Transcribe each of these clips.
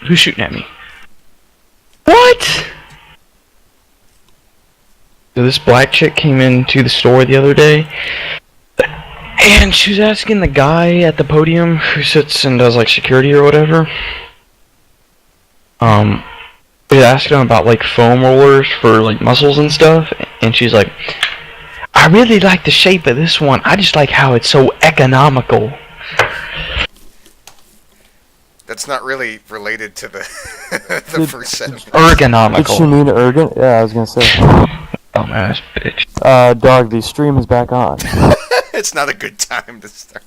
Who's shooting at me? What? So this black chick came into the store the other day, and she was asking the guy at the podium who sits and does like security or whatever. We asked him about like foam rollers for like muscles and stuff, and she's like, "I really like the shape of this one. I just like how it's so economical." That's not really related to the the first sentence. Ergonomical. Did she mean ergon? Yeah, I was gonna say. Dumbass bitch. Dog, the stream is back on. It's not a good time to start.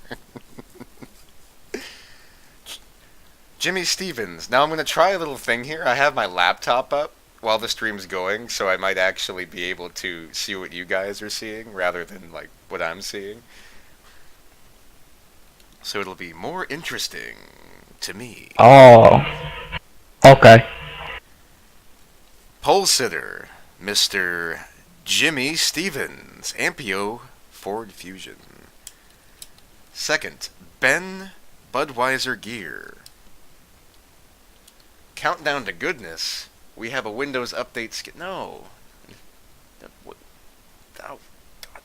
Jimmy Stevens. Now I'm going to try a little thing here. I have my laptop up while the stream's going, so I might actually be able to see what you guys are seeing rather than like what I'm seeing. So it'll be more interesting to me. Oh. Okay. Pole sitter, Mr. Jimmy Stevens, Ampio Ford Fusion. Second, Ben Budweiser Gear. Countdown to goodness. We have a Windows update no. Oh, God.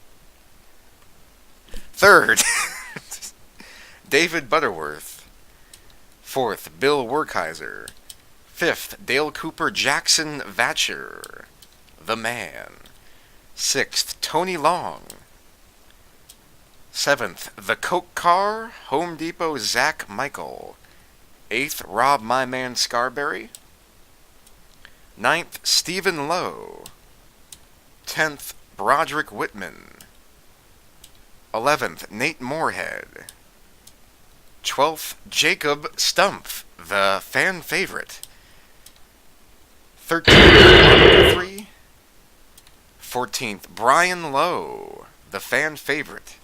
Third, David Butterworth. Fourth, Bill Werkheiser. Fifth, Dale Cooper Jackson Vatcher, the man. Sixth, Tony Long. Seventh, The Coke Car, Home Depot Zach Michael. Eighth, Rob My Man Scarberry. Ninth, Stephen Lowe. 10th, Broderick Whitman. 11th, Nate Moorhead. 12th, Jacob Stumpf, the fan favorite. 13th, 3. 14th, Brian Lowe, the fan favorite.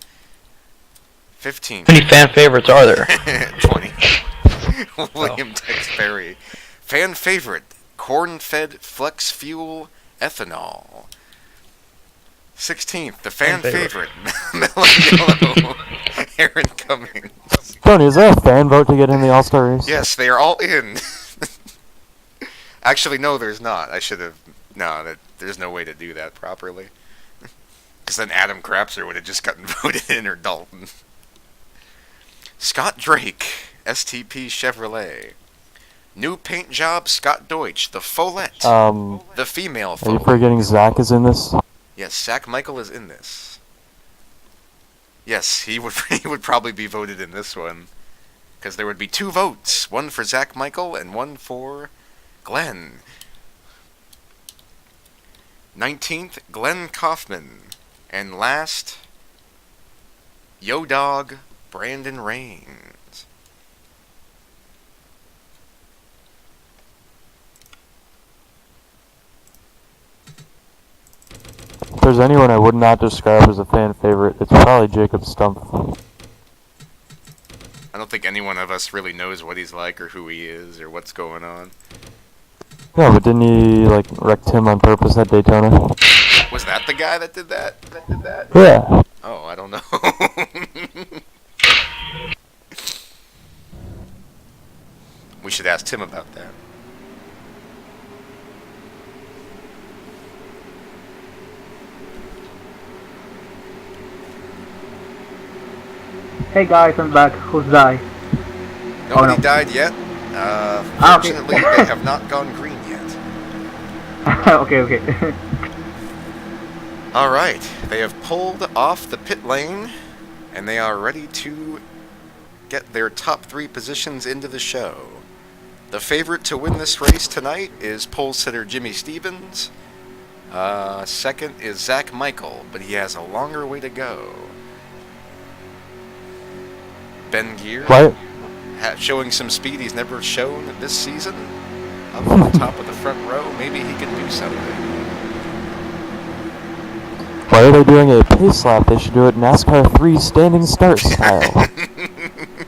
15th. How many fan favorites are there? 20. William Tex Perry. Fan favorite, corn-fed flex fuel ethanol. 16th, the fan favorite, Melon Yellow, Aaron Cummings. Tony, is there a fan vote to get in the All-Star race? Yes, they are all in. Actually, no, there's not. I should have... No, there's no way to do that properly. Because then Adam Crapser would have just gotten voted in, or Dalton. Scott Drake, STP Chevrolet. New paint job, Scott Deutsch, the Follette. The female Are Follette. you forgetting Zach is in this? Yes, Zach Michael is in this. Yes, he would probably be voted in this one. Because there would be 2 votes. One for Zach Michael and one for Glenn. 19th, Glenn Kaufman. And last, Yo Dog, Brandon Rains. If there's anyone I would not describe as a fan favorite, it's probably Jacob Stumpf. I don't think any one of us really knows what he's like or who he is or what's going on. Yeah, but didn't he, like, wreck Tim on purpose at Daytona? Was that the guy that did that? Yeah. Oh, I don't know. We should ask Tim about that. Hey guys, I'm back. Who's died? Nobody died yet. Fortunately, okay. they have not gone green yet. Okay. Alright, they have pulled off the pit lane, and they are ready to get their top 3 positions into the show. The favorite to win this race tonight is pole sitter Jimmy Stevens. Second is Zach Michael, but he has a longer way to go. Ben Gear, showing some speed he's never shown this season. Up on the top of the front row, maybe he can do something. Why are they doing a pace lap? They should do it NASCAR 3 standing start style. When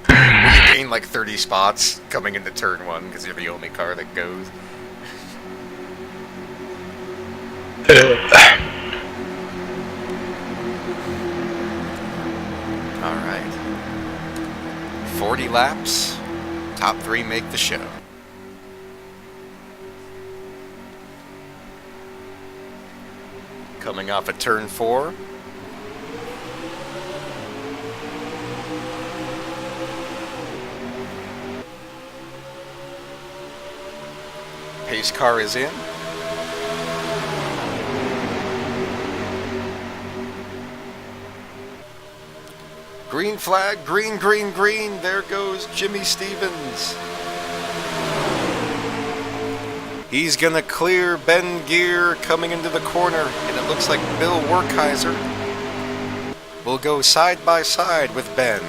you gain like 30 spots coming into turn 1 because you're the only car that goes. Alright. 40 laps. Top 3 make the show. coming off at turn 4. Pace car is in. Green flag, green, green, green. There goes Jimmy Stevens. He's gonna clear Ben Gear coming into the corner, and it looks like Bill Werkheiser will go side by side with Ben.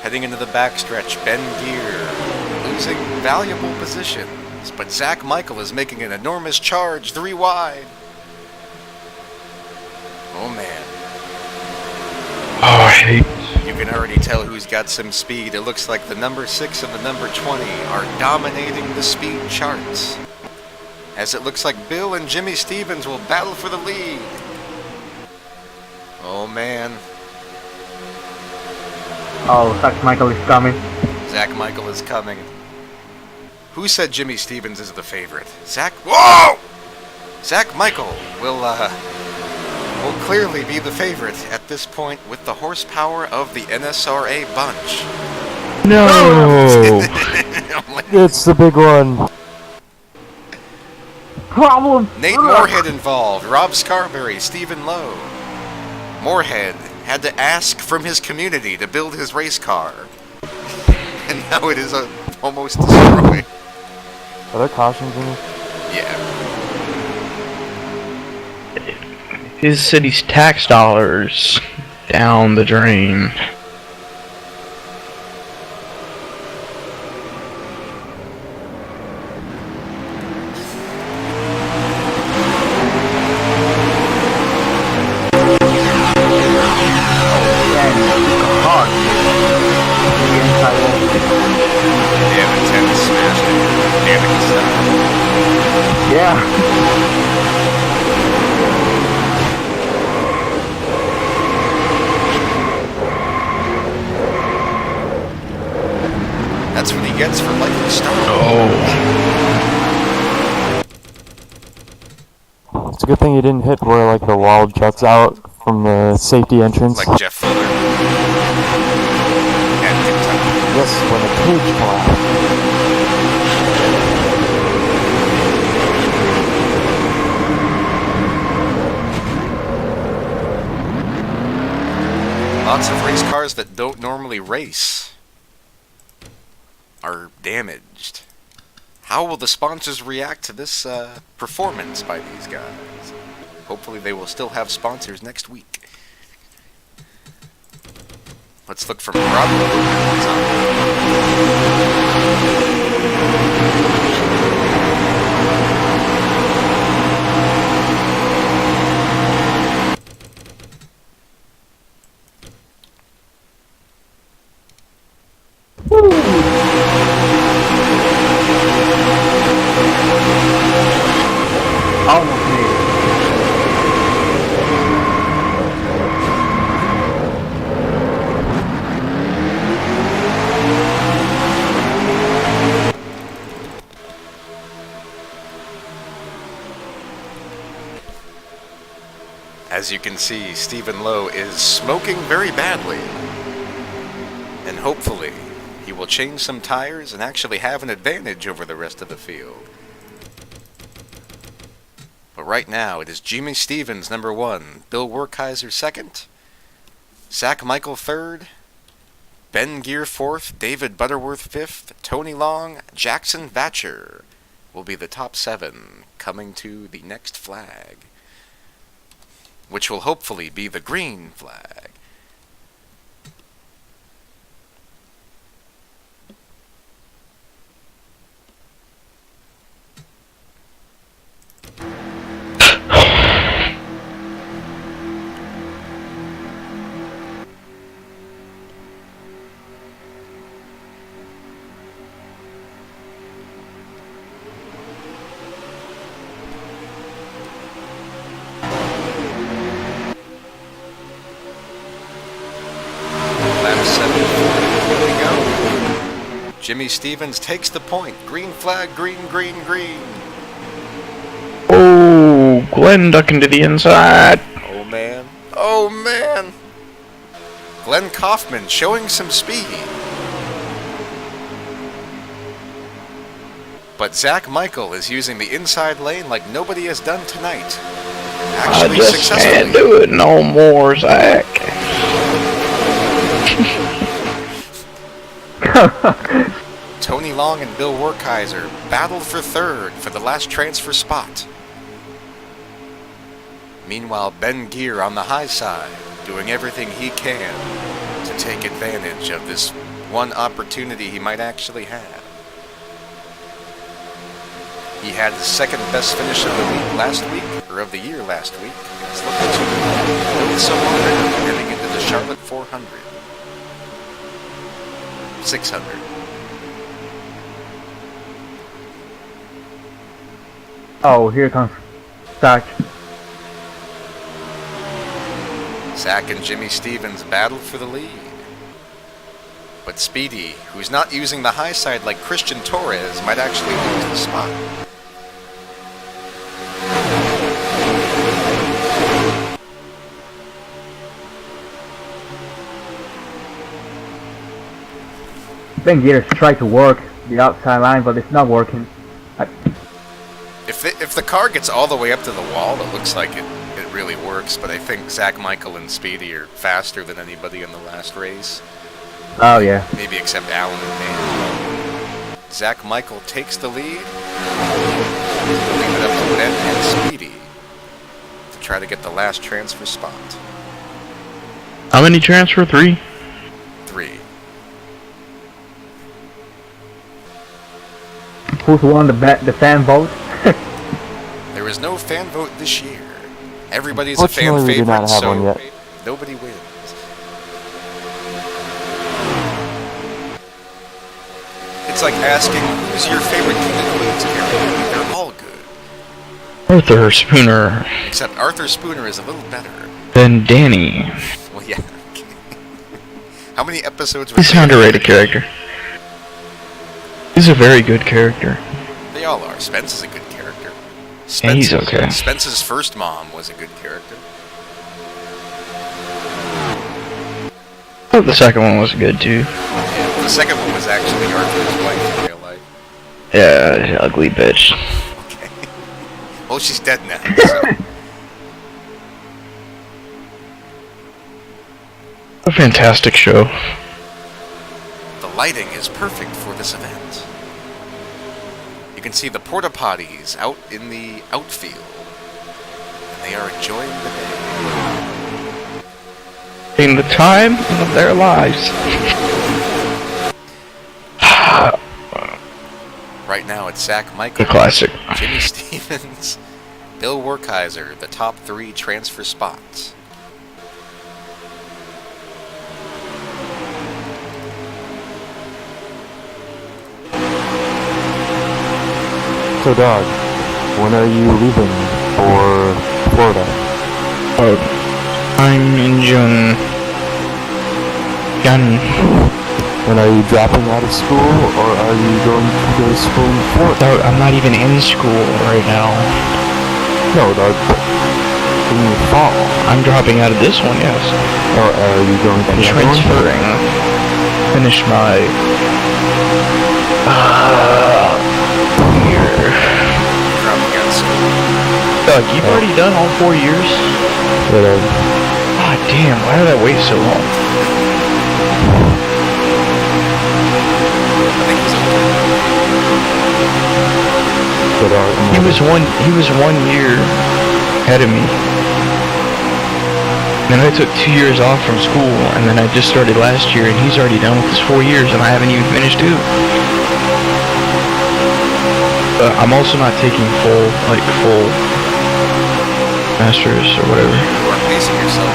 Heading into the backstretch, Ben Gear losing valuable positions, but Zach Michael is making an enormous charge 3 wide. Oh man. Oh, I hate. You can already tell who's got some speed. It looks like the number 6 and the number 20 are dominating the speed charts, as it looks like Bill and Jimmy Stevens will battle for the lead. Oh man. Oh, Zach Michael is coming. Zach Michael is coming. Who said Jimmy Stevens is the favorite? Zach. Whoa! Zach Michael will clearly be the favorite at this point with the horsepower of the N.O.R.L bunch. No! It's the big one. Problem. Nate Moorhead involved, Rob Scarberry, Stephen Lowe. Moorhead had to ask from his community to build his race car. And now it is almost destroyed. Are there cautions in it? Yeah. His city's tax dollars down the drain. That's what he gets for liking Star. It's a good thing you didn't hit where like the wall juts out from the safety entrance. Like Jeff Fuller. At Kentucky. Yes, when the cage collapsed. Lots of race cars that don't normally race are damaged. How will the sponsors react to this performance by these guys? Hopefully they will still have sponsors next week. Let's look for Almost made it. As you can see, Stephen Lowe is smoking very badly. And hopefully, he will change some tires and actually have an advantage over the rest of the field. But right now, it is Jimmy Stevens, number 1, Bill Werkheiser, 2nd, Zach Michael, 3rd, Ben Gear, 4th, David Butterworth, 5th, Tony Long, Jackson Vatcher will be the top 7 coming to the next flag, which will hopefully be the green flag. Jimmy Stevens takes the point. Green flag, green, green, green. Oh, Glenn ducking to the inside. Oh man. Oh man. Glenn Kaufman showing some speed. But Zach Michael is using the inside lane like nobody has done tonight. I Actually just successfully. can't do it no more, Zach. Tony Long and Bill Werkheiser battled for third for the last transfer spot. Meanwhile, Ben Gear on the high side, doing everything he can to take advantage of this one opportunity he might actually have. He had the second best finish of the week last week, or of the year last week. It's looking to build some momentum heading into the Charlotte 400. 600. Oh, here comes Zach. Zach and Jimmy Stevens battled for the lead. But Speedy, who's not using the high side like Christian Torres, might actually lose the spot. Ben Gears tried to work the outside line, but it's not working. If the car gets all the way up to the wall, it looks like it really works, but I think Zach Michael and Speedy are faster than anybody in the last race. Oh yeah. Maybe except Allen and Dan. Zach Michael takes the lead. Leave it up to Ben and Speedy to try to get the last transfer spot. How many transfer? 3? 3. Who's won the fan vote? There is no fan vote this year. Everybody's a fan Fortunately, we do not favorite, have one so yet. nobody wins. It's like asking, who's your favorite King of Queens character? They're all good. Arthur Spooner. Except Arthur Spooner is a little better. Then Danny. Well, yeah. How many episodes He's an underrated character. He's a very good character. They all are. Spence is a good character. Yeah, he's okay. Spence's first mom was a good character. Oh, the second one was good too. Yeah, the second one was actually Arthur's wife in real life. Yeah, ugly bitch. Okay. Well, she's dead now. So. A fantastic show. The lighting is perfect for this event. You can see the porta potties out in the outfield, and they are enjoying the day. In the time of their lives. Right now, it's Zach Michael, The classic. Jimmy Stevens, Bill Werkheiser, the top 3 transfer spots. So, Dog, when are you leaving for Florida? Oh, I'm in June. And are you dropping out of school, or are you going to go to school in Florida? No, I'm not even in school right now. No, Dog, in the fall. I'm dropping out of this one, yes. Or are you going to I'm the other one? transferring. Finish my year. Dropping out of school. Doug, you've already done all 4 years? Yeah, God damn, why did I wait so long? I think it was okay. He was one year ahead of me. Then I took 2 years off from school, and then I just started last year, and he's already done with his 4 years, and I haven't even finished 2. I'm also not taking full masters or whatever. You are pacing yourself.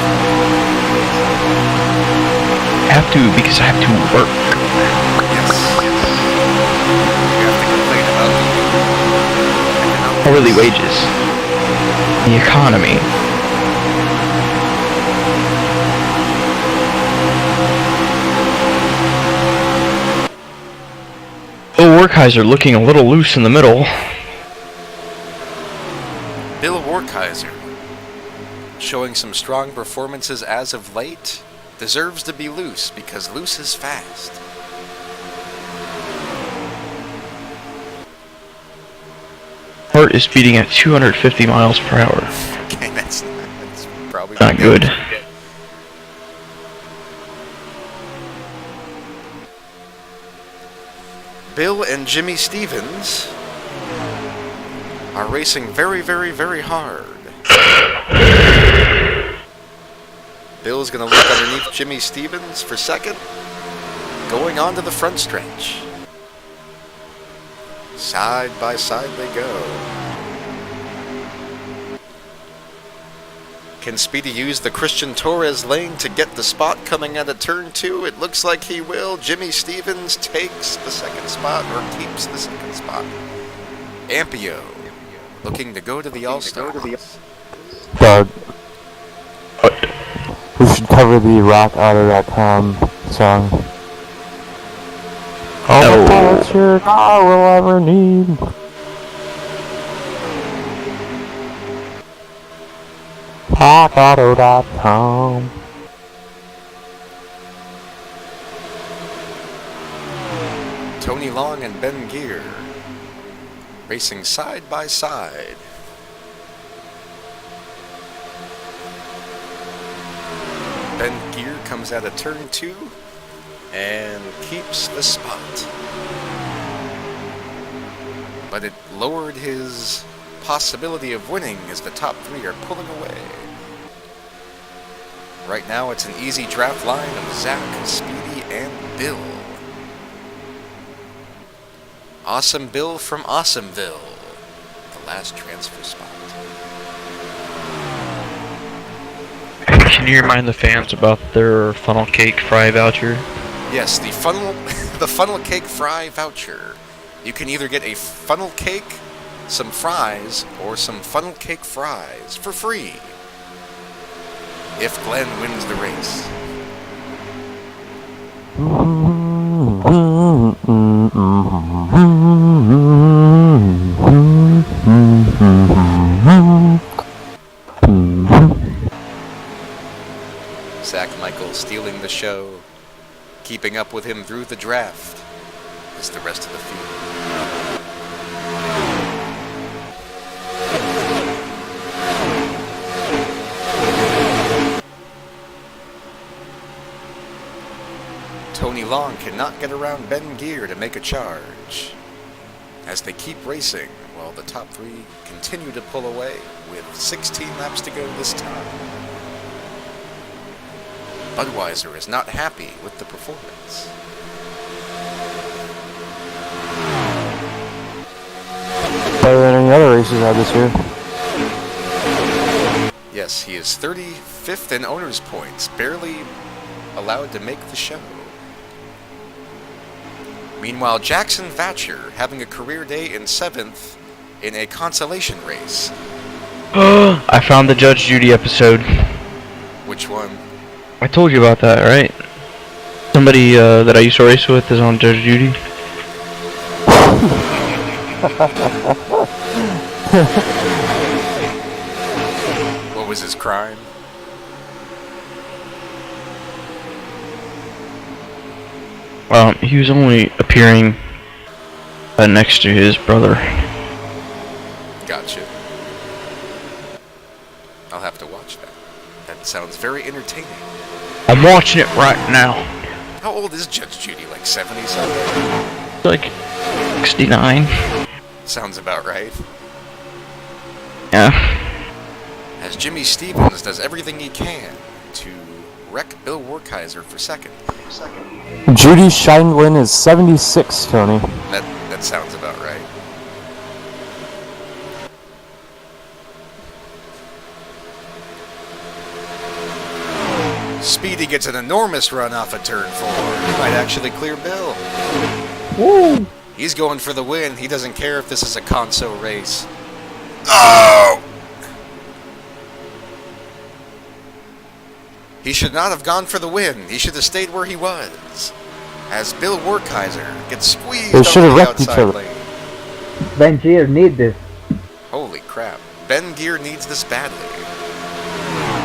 I have to, because I have to work. Yes. You have to complain about economic Hourly wages. The economy. Werkheiser looking a little loose in the middle. Bill Werkheiser, showing some strong performances as of late, deserves to be loose because loose is fast. Heart is beating at 250 miles per hour. Okay, that's probably Not good. Bill and Jimmy Stevens are racing very, very, very hard. Bill's going to look underneath Jimmy Stevens for second, going on to the front stretch. Side by side they go. Can Speedy use the Christian Torres lane to get the spot coming out of turn 2? It looks like he will. Jimmy Stevens takes the second spot, or keeps the second spot. Ampio looking to go to the All-Stars. Doug, we should cover the rockauto.com song. All the parts your car will ever need. rockauto.com. Tony Long and Ben Gear racing side by side. Ben Gear comes out of turn 2 and keeps the spot. But it lowered his possibility of winning as the top 3 are pulling away. Right now it's an easy draft line of Zach, Speedy, and Bill. Awesome Bill from Awesomeville, the last transfer spot. Can you remind the fans about their funnel cake fry voucher? Yes, the funnel cake fry voucher. You can either get a funnel cake, some fries, or some funnel cake fries for free if Glenn wins the race. Zach Michaels stealing the show. Keeping up with him through the draft is the rest of the field. Tony Long cannot get around Ben Gear to make a charge as they keep racing while the top 3 continue to pull away with 16 laps to go this time. Budweiser is not happy with the performance. Better than any other races I had this year. Yes, he is 35th in owner's points, barely allowed to make the show. Meanwhile, Jackson Thatcher having a career day in 7th in a consolation race. I found the Judge Judy episode. Which one? I told you about that, right? Somebody that I used to race with is on Judge Judy. What was his crime? He was only appearing next to his brother. Gotcha. I'll have to watch that. That sounds very entertaining. I'm watching it right now. How old is Judge Judy? Like 70-something? Like 69. Sounds about right. Yeah. As Jimmy Stevens does everything he can to wreck Bill Werkheiser for second. Judy Scheindlin is 76, Tony. That sounds about right. Speedy gets an enormous run off of turn 4. He might actually clear Bill. Woo! He's going for the win. He doesn't care if this is a conso race. Oh! He should not have gone for the win. He should have stayed where he was. As Bill Werkheiser gets squeezed They should have on the wrecked each outside other. lane. Ben Gear need this. Holy crap. Ben Gear needs this badly.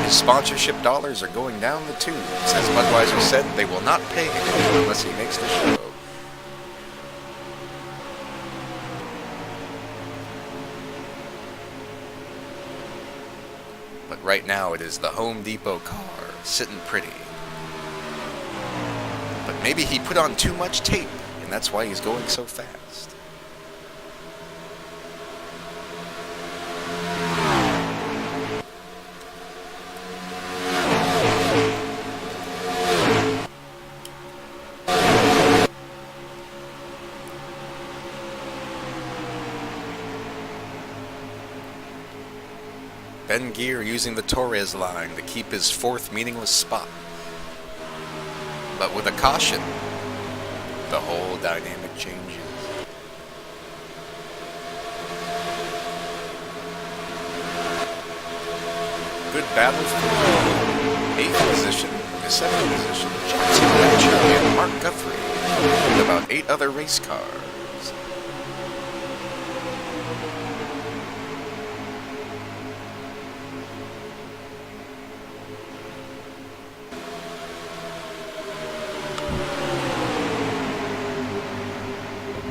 His sponsorship dollars are going down the tubes. As Budweiser said, they will not pay him unless he makes the show. But right now it is the Home Depot car, sitting pretty. But maybe he put on too much tape, and that's why he's going so fast. Ben Gear using the Torres line to keep his fourth meaningless spot. But with a caution, the whole dynamic changes. Good battle for 8th position, the 7th position, Jackson Ledger and Mark Guthrie, with about 8 other race cars.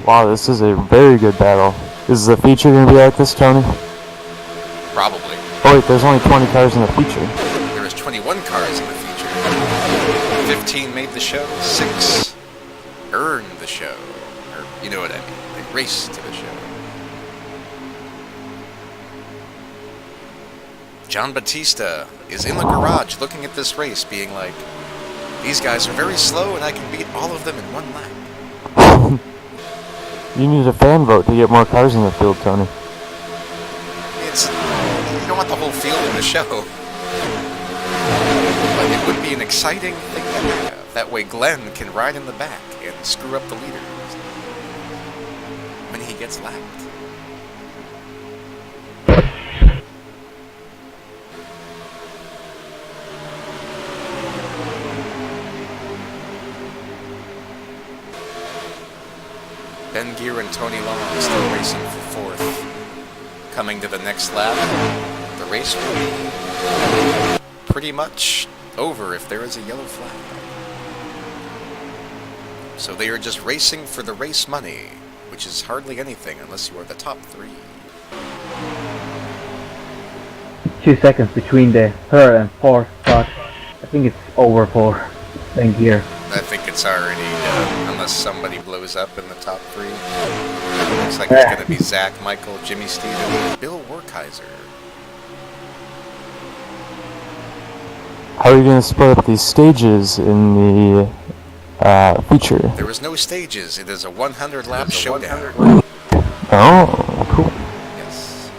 Wow, this is a very good battle. Is the feature going to be like this, Tony? Probably. Oh wait, there's only 20 cars in the feature. There is 21 cars in the feature. 15 made the show, 6 earned the show. Or, you know what I mean, they raced to the show. John Batista is in the garage looking at this race, being like, these guys are very slow and I can beat all of them in one lap. You need a fan vote to get more cars in the field, Tony. It's, you don't want the whole field in the show. But it would be an exciting thing to have. That way Glenn can ride in the back and screw up the leaders when he gets lapped. Ben Gear and Tony Long still racing for 4th. Coming to the next lap, the race will be pretty much over if there is a yellow flag. So they are just racing for the race money, which is hardly anything unless you are the top 3. 2 seconds between the 3rd and 4th spot. I think it's over for Ben Gear. I think it's already done, unless somebody blows up in the top 3. Looks like it's going to be Zach, Michael, Jimmy Stevens, Bill Werkheiser. How are you going to split up these stages in the feature? There is no stages. It is a 100-lap showdown. Oh, cool. Yes.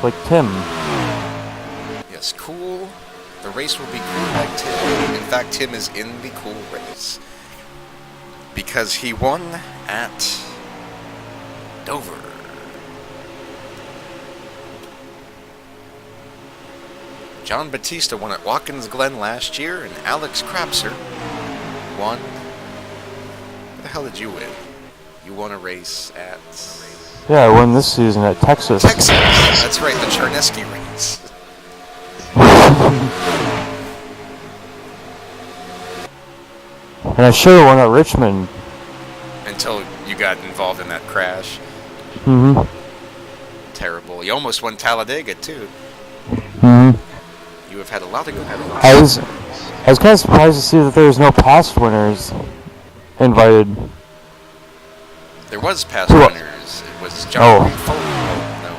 Like Tim. Yes, cool. The race will be cool like Tim. In fact, Tim is in the cool race. Because he won at Dover. John Batista won at Watkins Glen last year, and Alex Krapser won. What the hell did you win? You won a race at... Yeah, I won this season at Texas. Texas! That's right, the Charneski race. And I should have won at Richmond. Until you got involved in that crash. Mm-hmm. Terrible. You almost won Talladega, too. Mm-hmm. You have had a lot of good... I was kind of surprised to see that there was no past winners invited. There was past winners. It was John Reed Foley. No.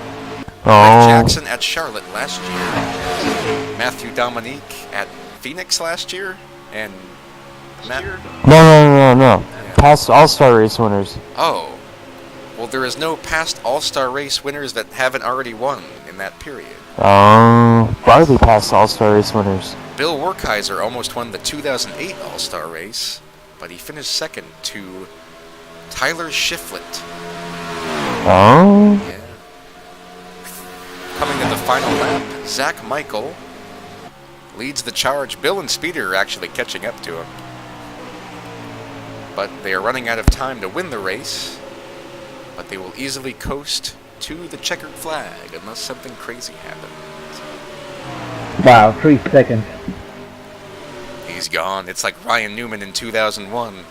Mike Jackson at Charlotte last year. Matthew Dominique at Phoenix last year. And Matt... No. Yeah. Past All-Star race winners. Oh. Well, there is no past All-Star race winners that haven't already won in that period. Barley past All-Star race winners. Bill Werkheiser almost won the 2008 All-Star race, but he finished second to Tyler Shiflett. Oh. Yeah. Coming to the final lap, Zach Michael leads the charge. Bill and Speeder are actually catching up to him. but they are running out of time to win the race. But they will easily coast to the checkered flag unless something crazy happens. Wow, 3 seconds. He's gone. It's like Ryan Newman in 2001.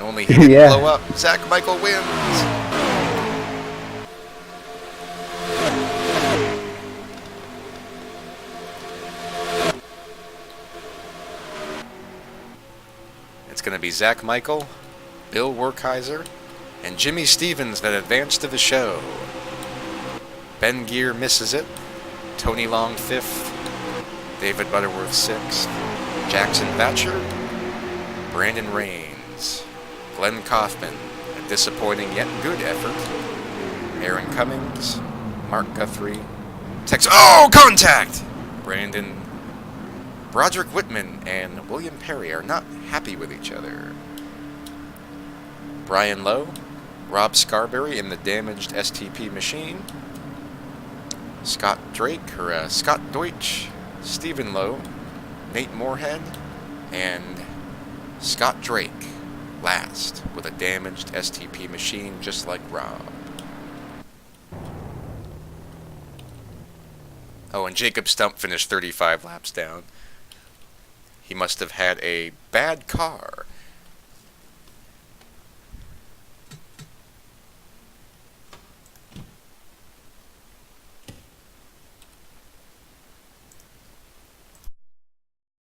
Only he didn't Yeah. blow up. Zach Michael wins. It's going to be Zach Michael, Bill Werkheiser, and Jimmy Stevens that advance to the show. Ben Gear misses it. Tony Long 5th. David Butterworth 6th. Jackson Thatcher. Brandon Rains. Glenn Kaufman, a disappointing yet good effort. Aaron Cummings. Mark Guthrie. Oh, contact! Broderick Whitman and William Perry are not happy with each other. Brian Lowe. Rob Scarberry in the damaged STP machine. Scott Deutsch, Stephen Lowe, Nate Moorhead, and Scott Drake last with a damaged STP machine just like Rob. Oh, and Jacob Stump finished 35 laps down. He must have had a bad car.